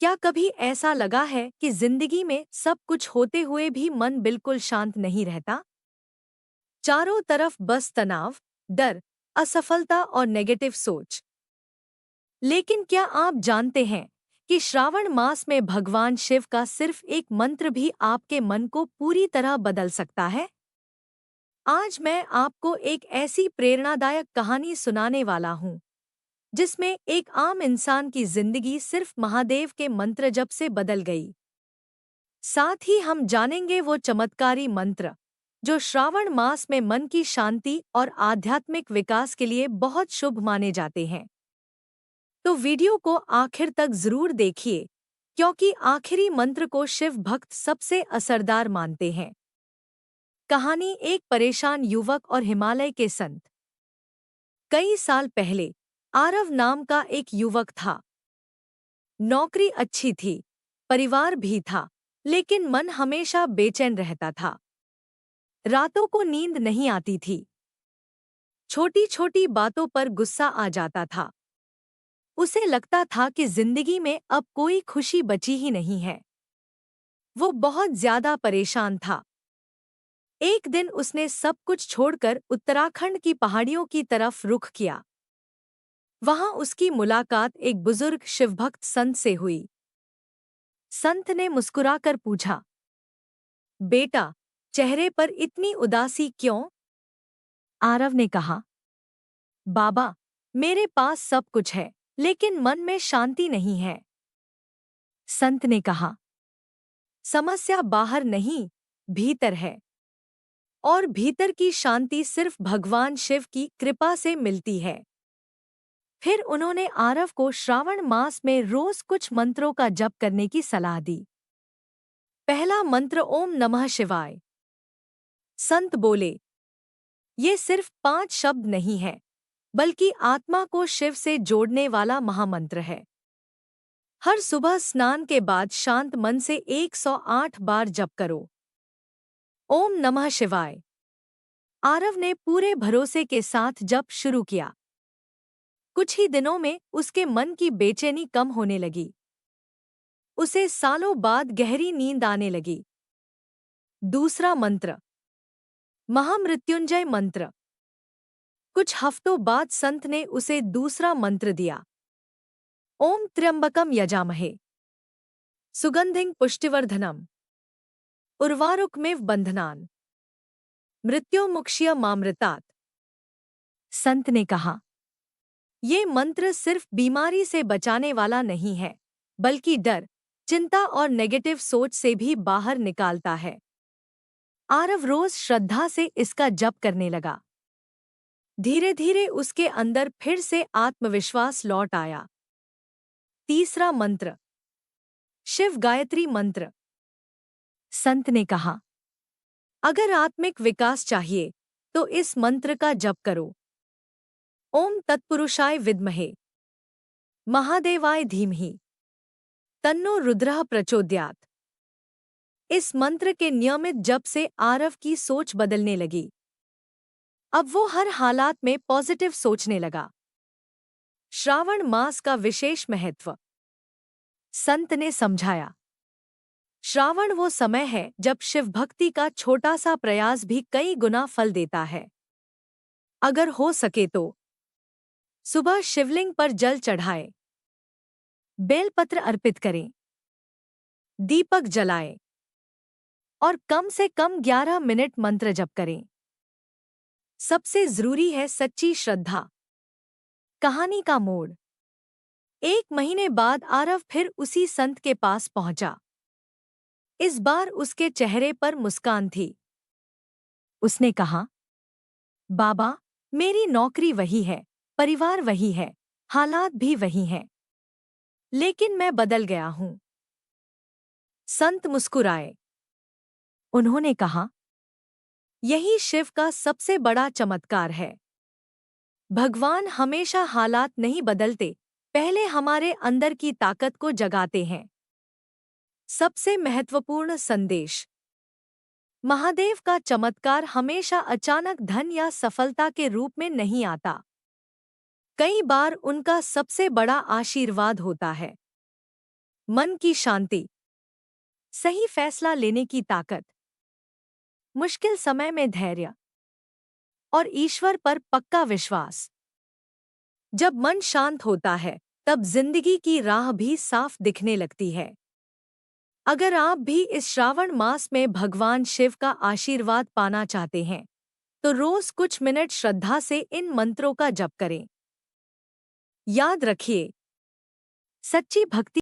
क्या कभी ऐसा लगा है कि जिंदगी में सब कुछ होते हुए भी मन बिल्कुल शांत नहीं रहता? चारों तरफ बस तनाव, डर, असफलता और नेगेटिव सोच। लेकिन क्या आप जानते हैं कि श्रावण मास में भगवान शिव का सिर्फ एक मंत्र भी आपके मन को पूरी तरह बदल सकता है? आज मैं आपको एक ऐसी प्रेरणादायक कहानी सुनाने वाला हूँ जिसमें एक आम इंसान की जिंदगी सिर्फ महादेव के मंत्र जप से बदल गई। साथ ही हम जानेंगे वो चमत्कारी मंत्र जो श्रावण मास में मन की शांति और आध्यात्मिक विकास के लिए बहुत शुभ माने जाते हैं। तो वीडियो को आखिर तक जरूर देखिए, क्योंकि आखिरी मंत्र को शिव भक्त सबसे असरदार मानते हैं। कहानी एक परेशान युवक और हिमालय के संत। कई साल पहले आरव नाम का एक युवक था। नौकरी अच्छी थी, परिवार भी था, लेकिन मन हमेशा बेचैन रहता था। रातों को नींद नहीं आती थी। छोटी छोटी बातों पर गुस्सा आ जाता था। उसे लगता था कि जिंदगी में अब कोई खुशी बची ही नहीं है। वो बहुत ज्यादा परेशान था। एक दिन उसने सब कुछ छोड़कर उत्तराखंड की पहाड़ियों की तरफ रुख किया। वहां उसकी मुलाकात एक बुजुर्ग शिवभक्त संत से हुई। संत ने मुस्कुराकर पूछा, बेटा, चेहरे पर इतनी उदासी क्यों? आरव ने कहा, बाबा, मेरे पास सब कुछ है, लेकिन मन में शांति नहीं है। संत ने कहा, समस्या बाहर नहीं, भीतर है। और भीतर की शांति सिर्फ भगवान शिव की कृपा से मिलती है। फिर उन्होंने आरव को श्रावण मास में रोज कुछ मंत्रों का जप करने की सलाह दी। पहला मंत्र ओम नमः शिवाय। संत बोले, ये सिर्फ 5 शब्द नहीं है, बल्कि आत्मा को शिव से जोड़ने वाला महामंत्र है। हर सुबह स्नान के बाद शांत मन से 108 बार जप करो। ओम नमः शिवाय। आरव ने पूरे भरोसे के साथ जप शुरू किया। कुछ ही दिनों में उसके मन की बेचैनी कम होने लगी। उसे सालों बाद गहरी नींद आने लगी। दूसरा मंत्र, महामृत्युंजय मंत्र। कुछ हफ्तों बाद संत ने उसे दूसरा मंत्र दिया। ओम त्र्यंबकम यजामहे सुगंधिं पुष्टिवर्धनम उर्वारुकमिव बंधनान मृत्योमुक्षीय मामृतात्। संत ने कहा, ये मंत्र सिर्फ बीमारी से बचाने वाला नहीं है, बल्कि डर, चिंता और नेगेटिव सोच से भी बाहर निकालता है। आरव रोज श्रद्धा से इसका जप करने लगा। धीरे धीरे उसके अंदर फिर से आत्मविश्वास लौट आया। तीसरा मंत्र, शिव गायत्री मंत्र। संत ने कहा, अगर आत्मिक विकास चाहिए तो इस मंत्र का जप करो। ओम तत्पुरुषाय विद्महे महादेवाय धीमहि तन्नो रुद्रः प्रचोदयात्। इस मंत्र के नियमित जप से आरव की सोच बदलने लगी। अब वो हर हालात में पॉजिटिव सोचने लगा। श्रावण मास का विशेष महत्व। संत ने समझाया, श्रावण वो समय है जब शिव भक्ति का छोटा सा प्रयास भी कई गुना फल देता है। अगर हो सके तो सुबह शिवलिंग पर जल चढ़ाएं, बेलपत्र अर्पित करें, दीपक जलाएं और कम से कम 11 मिनट मंत्र जप करें। सबसे जरूरी है सच्ची श्रद्धा। कहानी का मोड़। 1 महीने बाद आरव फिर उसी संत के पास पहुंचा। इस बार उसके चेहरे पर मुस्कान थी। उसने कहा, बाबा, मेरी नौकरी वही है, परिवार वही है, हालात भी वही हैं, लेकिन मैं बदल गया हूं। संत मुस्कुराए। उन्होंने कहा, यही शिव का सबसे बड़ा चमत्कार है। भगवान हमेशा हालात नहीं बदलते, पहले हमारे अंदर की ताकत को जगाते हैं। सबसे महत्वपूर्ण संदेश। महादेव का चमत्कार हमेशा अचानक धन या सफलता के रूप में नहीं आता। कई बार उनका सबसे बड़ा आशीर्वाद होता है। मन की शांति, सही फैसला लेने की ताकत, मुश्किल समय में धैर्य और ईश्वर पर पक्का विश्वास। जब मन शांत होता है, तब जिंदगी की राह भी साफ दिखने लगती है। अगर आप भी इस श्रावण मास में भगवान शिव का आशीर्वाद पाना चाहते हैं, तो रोज कुछ मिनट श्रद्धा से इन मंत्रों का जप करें। याद रखिए, सच्ची भक्ति